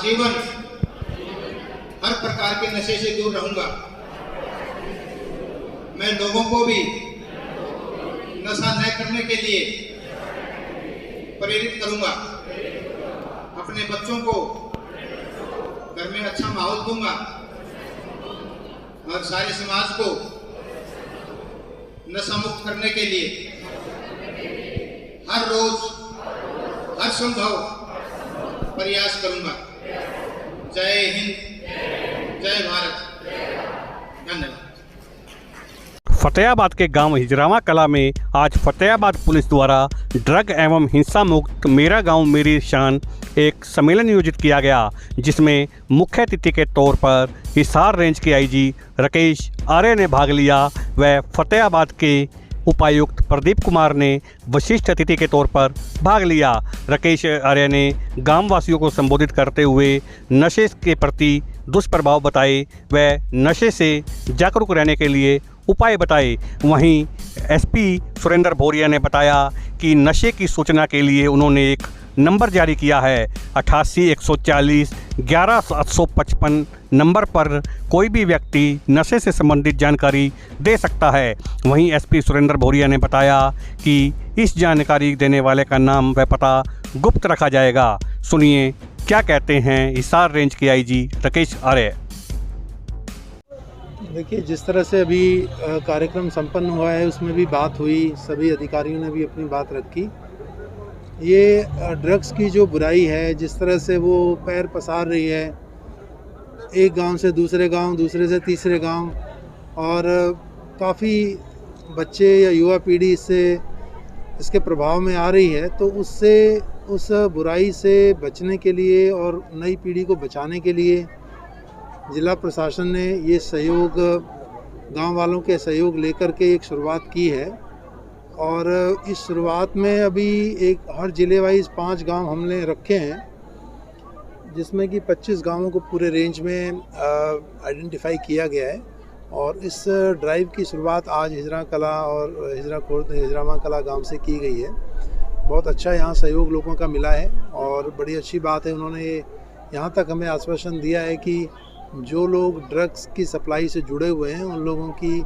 आजीवन हर प्रकार के नशे से दूर रहूंगा। मैं लोगों को भी नशा न करने के लिए प्रेरित करूंगा। अपने बच्चों को घर में अच्छा माहौल दूंगा और सारे समाज को नशा मुक्त करने के लिए हर रोज हर संभव प्रयास करूंगा। जय हिंद, जय भारत, धन्यवाद। फतेहाबाद के गांव हिजरावा कला में आज फतेहाबाद पुलिस द्वारा ड्रग एवं हिंसा मुक्त मेरा गांव मेरी शान एक सम्मेलन आयोजित किया गया, जिसमें मुख्य अतिथि के तौर पर हिसार रेंज के आईजी राकेश आर्य ने भाग लिया व फतेहाबाद के उपायुक्त प्रदीप कुमार ने विशिष्ट अतिथि के तौर पर भाग लिया। राकेश आर्य ने गांव वासियों को संबोधित करते हुए नशे के प्रति दुष्प्रभाव बताए व नशे से जागरूक रहने के लिए उपाय बताए। वहीं एसपी सुरेंद्र भोरिया ने बताया कि नशे की सूचना के लिए उन्होंने एक नंबर जारी किया है 88 140 11 755 नंबर पर कोई भी व्यक्ति नशे से संबंधित जानकारी दे सकता है। वहीं एसपी सुरेंद्र भोरिया ने बताया कि इस जानकारी देने वाले का नाम व पता गुप्त रखा जाएगा। सुनिए क्या कहते हैं हिसार रेंज के आईजी राकेश आर्य। देखिए, जिस तरह से अभी कार्यक्रम संपन्न हुआ है उसमें भी बात हुई, सभी अधिकारियों ने भी अपनी बात रखी। ये ड्रग्स की जो बुराई है, जिस तरह से वो पैर पसार रही है एक गांव से दूसरे गांव, दूसरे से तीसरे गांव, और काफ़ी बच्चे या युवा पीढ़ी इसके प्रभाव में आ रही है, तो उस बुराई से बचने के लिए और नई पीढ़ी को बचाने के लिए जिला प्रशासन ने ये सहयोग, गांव वालों के सहयोग लेकर के एक शुरुआत की है। और इस शुरुआत में अभी एक हर ज़िले वाइज 5 गांव हमने रखे हैं, जिसमें कि 25 गांवों को पूरे रेंज में आइडेंटिफाई किया गया है। और इस ड्राइव की शुरुआत आज हिजरा कला और हिजरावा कला गांव से की गई है। बहुत अच्छा यहाँ सहयोग लोगों का मिला है और बड़ी अच्छी बात है। उन्होंने यहाँ तक हमें आश्वासन दिया है कि जो लोग ड्रग्स की सप्लाई से जुड़े हुए हैं उन लोगों की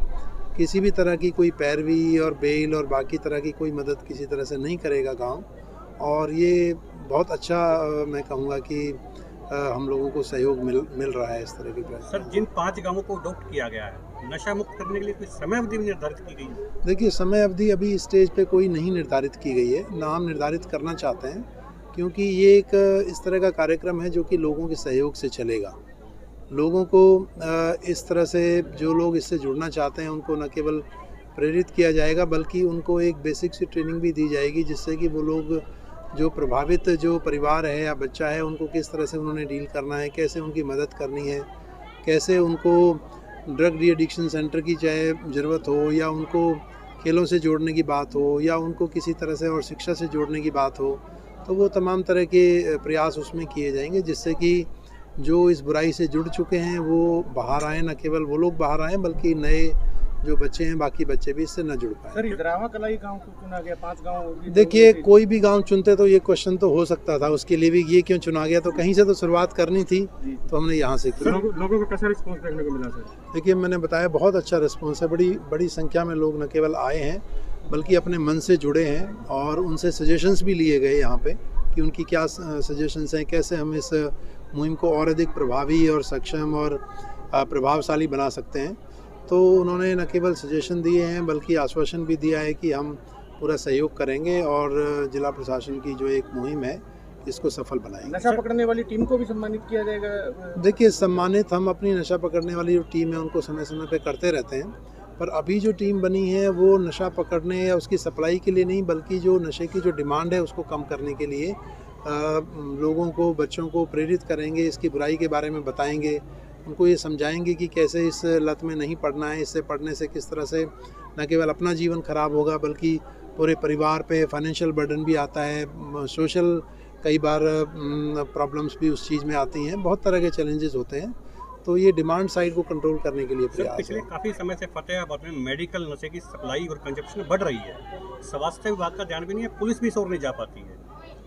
किसी भी तरह की कोई पैरवी और बेल और बाकी तरह की कोई मदद किसी तरह से नहीं करेगा गांव। और ये बहुत अच्छा मैं कहूँगा कि हम लोगों को सहयोग मिल रहा है इस तरह की बात। सर, जिन 5 गांवों को अडॉप्ट किया गया है, नशा मुक्त करने के लिए कोई समय अवधि निर्धारित की गई है? देखिए, समय अवधि अभी स्टेज पे कोई नहीं निर्धारित की गई है, ना हम निर्धारित करना चाहते हैं, क्योंकि ये एक इस तरह का कार्यक्रम है जो कि लोगों के सहयोग से चलेगा। लोगों को इस तरह से जो लोग इससे जुड़ना चाहते हैं उनको न केवल प्रेरित किया जाएगा, बल्कि उनको एक बेसिक सी ट्रेनिंग भी दी जाएगी, जिससे कि वो लोग जो प्रभावित जो परिवार है या बच्चा है उनको किस तरह से उन्होंने डील करना है, कैसे उनकी मदद करनी है, कैसे उनको ड्रग डी एडिक्शन सेंटर की चाहे ज़रूरत हो या उनको खेलों से जोड़ने की बात हो या उनको किसी तरह से और शिक्षा से जोड़ने की बात हो, तो वो तमाम तरह के प्रयास उसमें किए जाएंगे, जिससे कि जो इस बुराई से जुड़ चुके हैं वो बाहर आएँ। न केवल वो लोग बाहर आएँ बल्कि नए जो बच्चे हैं, बाकी बच्चे भी इससे न जुड़ पाए। सर, हिजरावा कला गांव को चुना गया, 5 गांव? देखिए, कोई भी गांव चुनते तो ये क्वेश्चन तो हो सकता था, उसके लिए भी ये क्यों चुना गया, तो कहीं से तो शुरुआत करनी थी, तो हमने यहाँ से की। लोगों को कैसा रिस्पॉन्स देखने को मिला सर? देखिए, मैंने बताया बहुत अच्छा रिस्पॉन्स है। बड़ी संख्या में लोग न केवल आए हैं बल्कि अपने मन से जुड़े हैं और उनसे सजेशंस भी लिए गए यहाँ पे कि उनकी क्या सजेशंस हैं, कैसे हम इस मुहिम को और अधिक प्रभावी और सक्षम और प्रभावशाली बना सकते हैं। तो उन्होंने न केवल सजेशन दिए हैं बल्कि आश्वासन भी दिया है कि हम पूरा सहयोग करेंगे और जिला प्रशासन की जो एक मुहिम है इसको सफल बनाएंगे। नशा पकड़ने वाली टीम को भी सम्मानित किया जाएगा? देखिए, सम्मानित हम अपनी नशा पकड़ने वाली जो टीम है उनको समय समय पे करते रहते हैं, पर अभी जो टीम बनी है वो नशा पकड़ने या उसकी सप्लाई के लिए नहीं, बल्कि जो नशे की जो डिमांड है उसको कम करने के लिए लोगों को, बच्चों को प्रेरित करेंगे, इसकी बुराई के बारे में बताएंगे, उनको ये समझाएंगे कि कैसे इस लत में नहीं पड़ना है, इससे पड़ने से किस तरह से न केवल अपना जीवन खराब होगा बल्कि पूरे परिवार पे फाइनेंशियल बर्डन भी आता है, सोशल कई बार प्रॉब्लम्स भी उस चीज़ में आती हैं, बहुत तरह के चैलेंजेस होते हैं। तो ये डिमांड साइड को कंट्रोल करने के लिए प्रयास है। पिछले काफ़ी समय से फतेहाबाद में मेडिकल नशे की सप्लाई और कंजप्शन बढ़ रही है। स्वास्थ्य विभाग का ध्यान भी नहीं है, पुलिस भी इस ओर नहीं जा पाती है।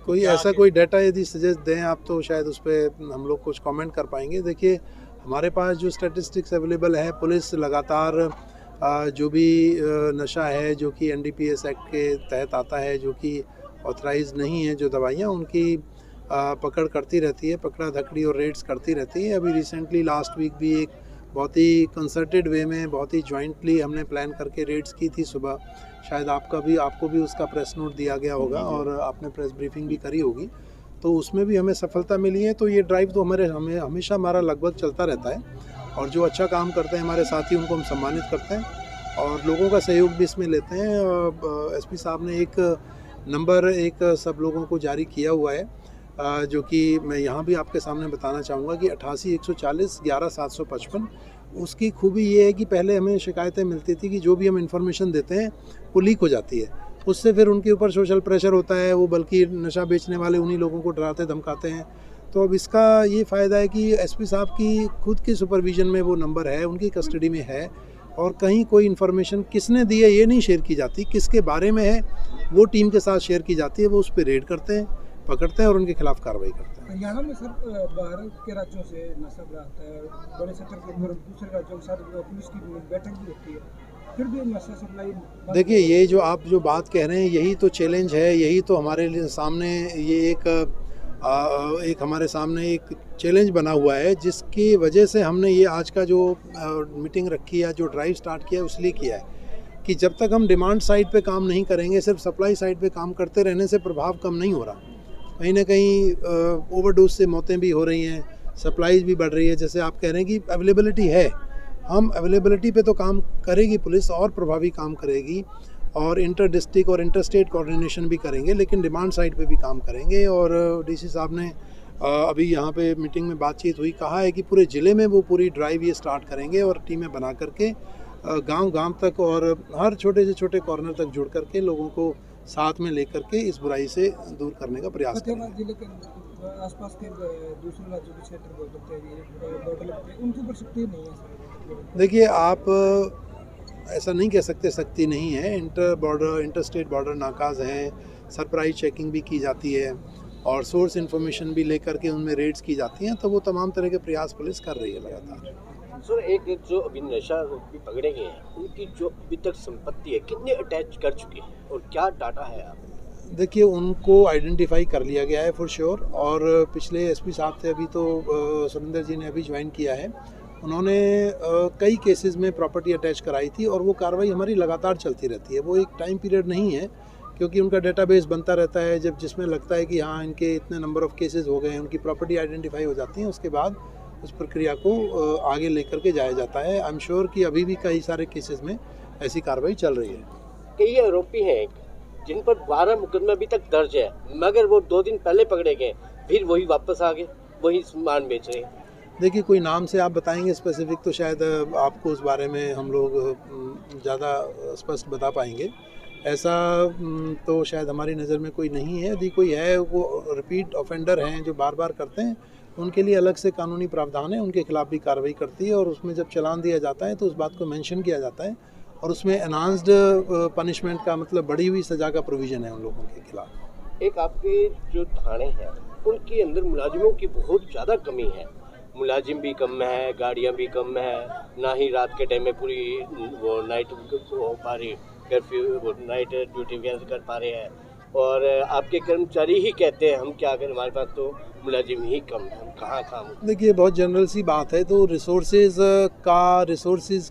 कोई ऐसा कोई डाटा यदि सजेस्ट दें आप तो शायद उस पर हम लोग कुछ कमेंट कर पाएंगे। देखिए हमारे पास जो स्टैटिस्टिक्स अवेलेबल है, पुलिस लगातार जो भी नशा है जो कि NDPS एक्ट के तहत आता है, जो कि ऑथराइज नहीं है, जो दवाइयाँ उनकी पकड़ करती रहती है, पकड़ा धकड़ी और रेड्स करती रहती है। अभी रिसेंटली लास्ट वीक भी एक बहुत ही कंसर्टेड वे में, बहुत ही जॉइंटली हमने प्लान करके रेड्स की थी सुबह। शायद आपको भी उसका प्रेस नोट दिया गया होगा और आपने प्रेस ब्रीफिंग भी करी होगी, तो उसमें भी हमें सफलता मिली है। तो ये ड्राइव तो हमें हमेशा हमारा लगभग चलता रहता है और जो अच्छा काम करते हैं हमारे साथी उनको हम सम्मानित करते हैं और लोगों का सहयोग भी इसमें लेते हैं। SP साहब ने एक नंबर सब लोगों को जारी किया हुआ है, जो कि मैं यहाँ भी आपके सामने बताना चाहूँगा कि 88 140 11 755। उसकी खूबी ये है कि पहले हमें शिकायतें मिलती थी कि जो भी हम इंफॉर्मेशन देते हैं वो लीक हो जाती है, उससे फिर उनके ऊपर सोशल प्रेशर होता है, वो बल्कि नशा बेचने वाले उन्हीं लोगों को डराते धमकाते हैं। तो अब इसका ये फ़ायदा है कि SP साहब की खुद की सुपरविज़न में वो नंबर है, उनकी कस्टडी में है और कहीं कोई इन्फॉर्मेशन किसने दी है ये नहीं शेयर की जाती, किसके बारे में है वो टीम के साथ शेयर की जाती है। वो उस पर रेड करते हैं, पकड़ते हैं और उनके खिलाफ कार्रवाई करते हैं। यहाँ में सर बाहर के राज्यों से नशा आता है, बड़े सत्र के ऊपर दूसरे राज्यों के साथ पुलिस की बैठक भी होती है, फिर भी नशा सप्लाई। देखिए ये जो आप जो बात कह रहे हैं यही तो चैलेंज है, यही तो हमारे लिए सामने ये एक हमारे सामने एक चैलेंज बना हुआ है, जिसकी वजह से हमने ये आज का जो मीटिंग रखी है, जो ड्राइव स्टार्ट किया है, उसलिए किया है कि जब तक हम डिमांड साइड पे काम नहीं करेंगे, सिर्फ सप्लाई साइड पे काम करते रहने से प्रभाव कम नहीं हो रहा। कहीं ना कहीं ओवरडोज से मौतें भी हो रही हैं, सप्लाईज भी बढ़ रही है। जैसे आप कह रहे हैं कि अवेलेबिलिटी है, हम अवेलेबिलिटी पे तो काम करेगी पुलिस और प्रभावी काम करेगी और इंटर डिस्ट्रिक्ट और इंटर स्टेट कोऑर्डिनेशन भी करेंगे, लेकिन डिमांड साइड पे भी काम करेंगे। और DC साहब ने अभी यहाँ पे मीटिंग में बातचीत हुई, कहा है कि पूरे ज़िले में वो पूरी ड्राइव ये स्टार्ट करेंगे और टीमें बना करके गांव-गांव तक और हर छोटे से छोटे कॉर्नर तक जुड़ करके लोगों को साथ में लेकर के इस बुराई से दूर करने का प्रयास करेंगे। जिले के आसपास के दूसरे राज्यों के क्षेत्र बॉर्डर लगते हैं, उनके ऊपर सख्ती नहीं है। देखिए आप ऐसा नहीं कह सकते सख्ती नहीं है। इंटर स्टेट बॉर्डर नाकाज हैं, सरप्राइज चेकिंग भी की जाती है और सोर्स इन्फॉर्मेशन भी लेकर के उनमें रेड्स की जाती हैं, तो वो तमाम तरह के प्रयास पुलिस कर रही है लगातार। सर एक जो अभी नशा भी पकड़े गए हैं, उनकी जो अभी तक संपत्ति है कितने अटैच कर चुके हैं और क्या डाटा है आप? देखिए उनको आइडेंटिफाई कर लिया गया है फॉर श्योर, और पिछले SP साहब थे अभी तो सुरेंद्र जी ने अभी ज्वाइन किया है, उन्होंने कई केसेस में प्रॉपर्टी अटैच कराई थी और वो कार्रवाई हमारी लगातार चलती रहती है। वो एक टाइम पीरियड नहीं है, क्योंकि उनका डेटाबेस बनता रहता है। जब जिसमें लगता है कि हाँ इनके इतने नंबर ऑफ़ केसेस हो गए हैं, उनकी प्रॉपर्टी आइडेंटिफाई हो जाती है, उसके बाद उस प्रक्रिया को आगे लेकर के जाया जाता है। आई एम श्योर कि अभी भी कई सारे केसेस में ऐसी कार्रवाई चल रही है। कई आरोपी हैं जिन पर 12 मुकदमा अभी तक दर्ज है, मगर वो 2 दिन पहले पकड़े गए, फिर वही वापस आ गए, वही सामान बेच रहे हैं। देखिए कोई नाम से आप बताएंगे स्पेसिफिक तो शायद आपको उस बारे में हम लोग ज़्यादा स्पष्ट बता पाएंगे। ऐसा तो शायद हमारी नज़र में कोई नहीं है। यदि कोई है वो रिपीट ऑफेंडर हैं जो बार बार करते हैं, उनके लिए अलग से कानूनी प्रावधान है, उनके खिलाफ भी कार्रवाई करती है और उसमें जब चालान दिया जाता है तो उस बात को मेंशन किया जाता है और उसमें एनहांस्ड पनिशमेंट का मतलब बढ़ी हुई सज़ा का प्रोविज़न है उन लोगों के खिलाफ। एक आपके जो थाने हैं उनके अंदर मुलाजिमों की बहुत ज़्यादा कमी है, मुलाजिम भी कम है, गाड़ियाँ भी कम है, ना ही रात के टाइम में पूरी वो नाइट हो पा रही, कर्फ्यू नाइट ड्यूटी वगैरह कर पा रहे हैं, और आपके कर्मचारी ही कहते हैं हम क्या करें, हमारे पास तो मुलाजिम ही कम है, हम कहाँ काम। देखिए बहुत जनरल सी बात है, तो रिसोर्सेज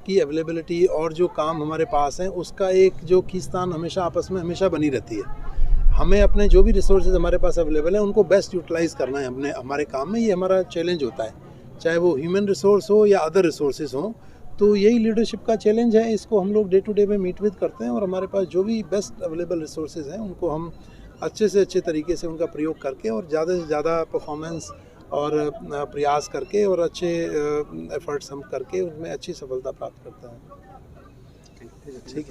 की अवेलेबिलिटी और जो काम हमारे पास हैं उसका एक जो खींचतान आपस में हमेशा बनी रहती है। हमें अपने जो भी रिसोर्सेज हमारे पास अवेलेबल हैं उनको बेस्ट यूटिलाइज़ करना है हमारे काम में, ये हमारा चैलेंज होता है, चाहे वो ह्यूमन रिसोर्स हो या अदर रिसोर्सेज हों। तो यही लीडरशिप का चैलेंज है, इसको हम लोग डे टू डे में मीट विद करते हैं और हमारे पास जो भी बेस्ट अवेलेबल रिसोर्सेज हैं उनको हम अच्छे से अच्छे तरीके से उनका प्रयोग करके और ज़्यादा से ज़्यादा परफॉर्मेंस और प्रयास करके और अच्छे एफर्ट्स हम करके उनमें अच्छी सफलता प्राप्त करते हैं। ठीक है।